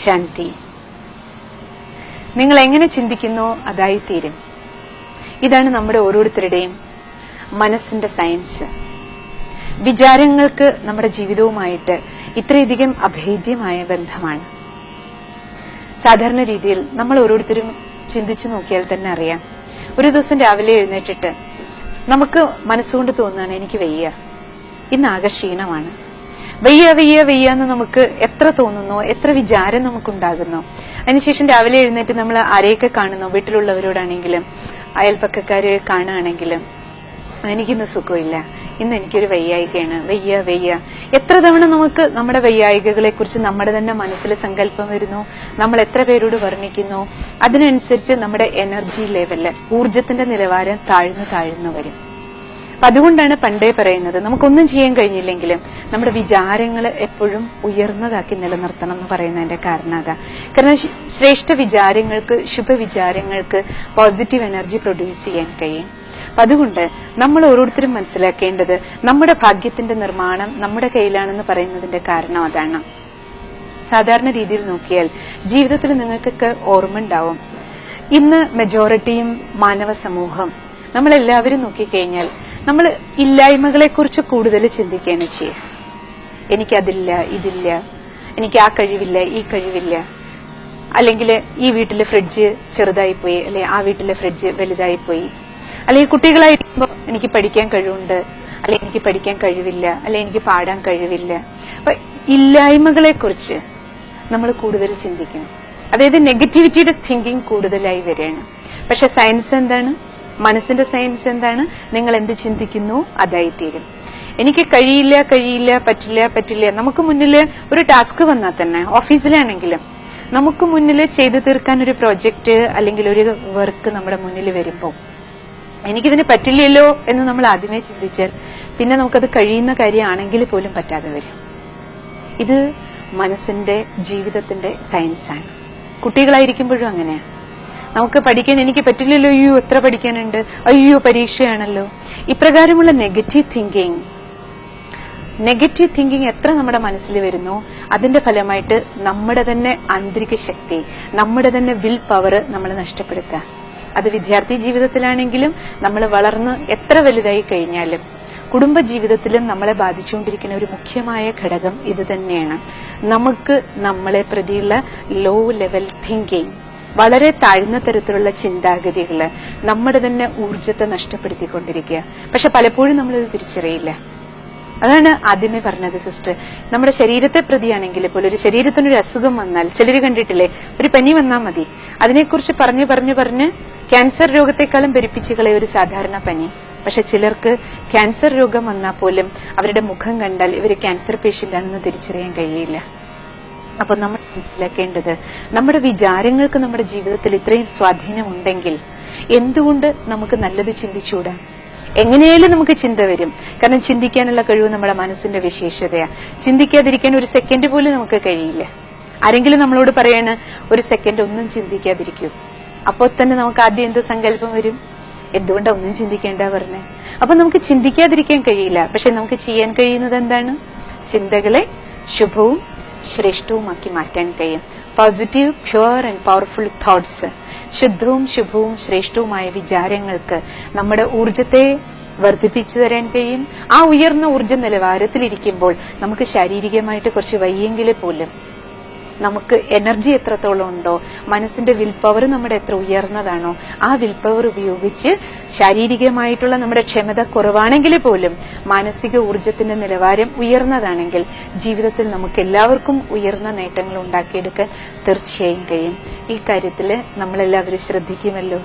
ശാന്തി. നിങ്ങൾ എങ്ങനെ ചിന്തിക്കുന്നോ അതായിത്തീരും. ഇതാണ് നമ്മുടെ ഓരോരുത്തരുടെയും മനസ്സിന്റെ സയൻസ്. വിചാരങ്ങൾക്ക് നമ്മുടെ ജീവിതവുമായിട്ട് ഇത്രയധികം അഭേദ്യമായ ബന്ധമാണ്. സാധാരണ രീതിയിൽ നമ്മൾ ഓരോരുത്തരും ചിന്തിച്ചു നോക്കിയാൽ തന്നെ അറിയാം. ഒരു ദിവസം രാവിലെ എഴുന്നേറ്റിട്ട് നമുക്ക് മനസ്സുകൊണ്ട് തോന്നുകയാണ് എനിക്ക് വയ്യ, ഇന്നാകെ ക്ഷീണമാണ്, വയ്യ വയ്യ വയ്യ എന്ന് നമുക്ക് എത്ര തോന്നുന്നോ, എത്ര വിചാരം നമുക്കുണ്ടാകുന്നോ, അതിനുശേഷം രാവിലെ എഴുന്നേറ്റ് നമ്മൾ ആരെയൊക്കെ കാണുന്നോ, വീട്ടിലുള്ളവരോടാണെങ്കിലും അയൽപ്പക്കക്കാരെ കാണുകയാണെങ്കിലും എനിക്കിന്ന് സുഖമില്ല, ഇന്ന് എനിക്കൊരു വയ്യായികയാണ്, വയ്യ വയ്യ. എത്ര തവണ നമുക്ക് നമ്മുടെ വയ്യായികകളെ കുറിച്ച് നമ്മുടെ തന്നെ മനസ്സിൽ സങ്കല്പം വരുന്നു, നമ്മൾ എത്ര പേരോട് വർണ്ണിക്കുന്നു, അതിനനുസരിച്ച് നമ്മുടെ എനർജി ലെവല്, ഊർജത്തിന്റെ നിലവാരം താഴ്ന്നു വരും. അപ്പൊ അതുകൊണ്ടാണ് പണ്ടേ പറയുന്നത്, നമുക്കൊന്നും ചെയ്യാൻ കഴിഞ്ഞില്ലെങ്കിലും നമ്മുടെ വിചാരങ്ങൾ എപ്പോഴും ഉയർന്നതാക്കി നിലനിർത്തണം എന്ന് പറയുന്നതിന്റെ കാരണം അതാ. കാരണം ശ്രേഷ്ഠ വിചാരങ്ങൾക്ക്, ശുഭവിചാരങ്ങൾക്ക് പോസിറ്റീവ് എനർജി പ്രൊഡ്യൂസ് ചെയ്യാൻ കഴിയും. അപ്പൊ അതുകൊണ്ട് നമ്മൾ ഓരോരുത്തരും മനസ്സിലാക്കേണ്ടത് നമ്മുടെ ഭാഗ്യത്തിന്റെ നിർമ്മാണം നമ്മുടെ കയ്യിലാണെന്ന് പറയുന്നതിന്റെ കാരണം അതാണ്. സാധാരണ രീതിയിൽ നോക്കിയാൽ ജീവിതത്തിൽ നിങ്ങൾക്കൊക്കെ ഓർമ്മ ഉണ്ടാവും, ഇന്ന് മെജോറിറ്റിയും മാനവ സമൂഹം നമ്മളെല്ലാവരും നോക്കിക്കഴിഞ്ഞാൽ നമ്മൾ ഇല്ലായ്മകളെ കുറിച്ച് കൂടുതൽ ചിന്തിക്കുകയാണ് ചെയ്യുക. എനിക്കതില്ല, ഇതില്ല, എനിക്ക് ആ കഴിവില്ല, ഈ കഴിവില്ല, അല്ലെങ്കിൽ ഈ വീട്ടിലെ ഫ്രിഡ്ജ് ചെറുതായി പോയി, അല്ലെ ആ വീട്ടിലെ ഫ്രിഡ്ജ് വലുതായി പോയി, അല്ലെങ്കിൽ കുട്ടികളായിരിക്കുമ്പോൾ എനിക്ക് പഠിക്കാൻ കഴിവുണ്ട്, അല്ലെ എനിക്ക് പഠിക്കാൻ കഴിവില്ല, അല്ലെ എനിക്ക് പാടാൻ കഴിവില്ല. അപ്പൊ ഇല്ലായ്മകളെ കുറിച്ച് നമ്മൾ കൂടുതൽ ചിന്തിക്കണം. അതായത് നെഗറ്റിവിറ്റിയുടെ തിങ്കിങ് കൂടുതലായി വരികയാണ്. പക്ഷെ സയൻസ് എന്താണ്? മനസ്സിന്റെ സയൻസ് എന്താണ്? നിങ്ങൾ എന്ത് ചിന്തിക്കുന്നു അതായിത്തീരും. എനിക്ക് കഴിയില്ല, കഴിയില്ല, പറ്റില്ല, പറ്റില്ല. നമുക്ക് മുന്നിൽ ഒരു ടാസ്ക് വന്നാൽ തന്നെ, ഓഫീസിലാണെങ്കിലും നമുക്ക് മുന്നിൽ ചെയ്തു തീർക്കാൻ ഒരു പ്രോജക്റ്റ് അല്ലെങ്കിൽ ഒരു വർക്ക് നമ്മുടെ മുന്നിൽ വരുമ്പോൾ എനിക്കിതിന് പറ്റില്ലല്ലോ എന്ന് നമ്മൾ ആദ്യമേ ചിന്തിച്ചാൽ പിന്നെ നമുക്കത് കഴിയുന്ന കാര്യമാണെങ്കിൽ പോലും പറ്റാതെ വരും. ഇത് മനസ്സിന്റെ ജീവിതത്തിന്റെ സയൻസാണ്. കുട്ടികളായിരിക്കുമ്പോഴും അങ്ങനെയാണ്. നമുക്ക് പഠിക്കാൻ എനിക്ക് പറ്റില്ലല്ലോ, അയ്യോ എത്ര പഠിക്കാനുണ്ട്, അയ്യോ പരീക്ഷയാണല്ലോ, ഇപ്രകാരമുള്ള നെഗറ്റീവ് തിങ്കിങ് എത്ര നമ്മുടെ മനസ്സിൽ വരുന്നോ അതിന്റെ ഫലമായിട്ട് നമ്മുടെ തന്നെ ആന്തരിക ശക്തി, നമ്മുടെ തന്നെ വിൽ പവർ നമ്മൾ നഷ്ടപ്പെടുത്തുക. അത് വിദ്യാർത്ഥി ജീവിതത്തിലാണെങ്കിലും നമ്മൾ വളർന്ന് എത്ര വലുതായി കഴിഞ്ഞാലും കുടുംബ ജീവിതത്തിലും നമ്മളെ ബാധിച്ചുകൊണ്ടിരിക്കുന്ന ഒരു മുഖ്യമായ ഘടകം ഇത് തന്നെയാണ്. നമുക്ക് നമ്മളെ പ്രതിയുള്ള ലോ ലെവൽ തിങ്കിങ്, വളരെ താഴ്ന്ന തരത്തിലുള്ള ചിന്താഗതികള് നമ്മുടെ തന്നെ ഊർജത്തെ നഷ്ടപ്പെടുത്തിക്കൊണ്ടിരിക്കുക. പക്ഷെ പലപ്പോഴും നമ്മളിത് തിരിച്ചറിയില്ല. അതാണ് ആദ്യമേ പറഞ്ഞത് സിസ്റ്റർ. നമ്മുടെ ശരീരത്തെ പ്രതിയാണെങ്കിൽ പോലും ഒരു ശരീരത്തിനൊരു അസുഖം വന്നാൽ ചിലര് കണ്ടിട്ടില്ലേ, ഒരു പനി വന്നാൽ മതി, അതിനെക്കുറിച്ച് പറഞ്ഞ് ക്യാൻസർ രോഗത്തെക്കാളും പെരുപ്പിച്ചുകളെ ഒരു സാധാരണ പനി. പക്ഷെ ചിലർക്ക് ക്യാൻസർ രോഗം വന്നാൽ പോലും അവരുടെ മുഖം കണ്ടാൽ ഇവര് ക്യാൻസർ പേഷ്യന്റ് ആണെന്ന് തിരിച്ചറിയാൻ കഴിയില്ല. അപ്പൊ നമ്മൾ മനസ്സിലാക്കേണ്ടത്, നമ്മുടെ വിചാരങ്ങൾക്ക് നമ്മുടെ ജീവിതത്തിൽ ഇത്രയും സ്വാധീനമുണ്ടെങ്കിൽ എന്തുകൊണ്ട് നമുക്ക് നല്ലത് ചിന്തിച്ചുകൂടാ? എങ്ങനെയാലും നമുക്ക് ചിന്ത വരും. കാരണം ചിന്തിക്കാനുള്ള കഴിവ് നമ്മുടെ മനസ്സിന്റെ വിശേഷതയാ. ചിന്തിക്കാതിരിക്കാൻ ഒരു സെക്കൻഡ് പോലും നമുക്ക് കഴിയില്ല. ആരെങ്കിലും നമ്മളോട് പറയാണ് ഒരു സെക്കൻഡ് ഒന്നും ചിന്തിക്കാതിരിക്കൂ, അപ്പോൾ തന്നെ നമുക്ക് ആദ്യം എന്ത് സങ്കല്പം വരും? എന്തുകൊണ്ടാ ഒന്നും ചിന്തിക്കേണ്ട പറഞ്ഞേ? അപ്പൊ നമുക്ക് ചിന്തിക്കാതിരിക്കാൻ കഴിയില്ല. പക്ഷെ നമുക്ക് ചെയ്യാൻ കഴിയുന്നത് എന്താണ്? ചിന്തകളെ ശുഭവും ശ്രേഷ്ഠവുമാക്കി മാറ്റാൻ കഴിയും. Positive, pure and powerful thoughts, ശുദ്ധവും ശുഭവും ശ്രേഷ്ഠവുമായ വിചാരങ്ങൾക്ക് നമ്മുടെ ഊർജത്തെ വർദ്ധിപ്പിച്ചു തരാൻ കഴിയും. ആ ഉയർന്ന ഊർജ നിലവാരത്തിലിരിക്കുമ്പോൾ നമുക്ക് ശാരീരികമായിട്ട് കുറച്ച് വയ്യെങ്കിൽ പോലും നമുക്ക് എനർജി എത്രത്തോളം ഉണ്ടോ, മനസ്സിന്റെ വിൽ പവർ നമ്മുടെ എത്ര ഉയർന്നതാണോ, ആ വിൽ പവർ ഉപയോഗിച്ച് ശാരീരികമായിട്ടുള്ള നമ്മുടെ ക്ഷമത കുറവാണെങ്കിൽ പോലും മാനസിക ഊർജത്തിന്റെ നിലവാരം ഉയർന്നതാണെങ്കിൽ ജീവിതത്തിൽ നമുക്ക് എല്ലാവർക്കും ഉയർന്ന നേട്ടങ്ങൾ ഉണ്ടാക്കിയെടുക്കാൻ തീർച്ചയായും കഴിയും. ഈ കാര്യത്തില് നമ്മളെല്ലാവരും ശ്രദ്ധിക്കുമല്ലോ.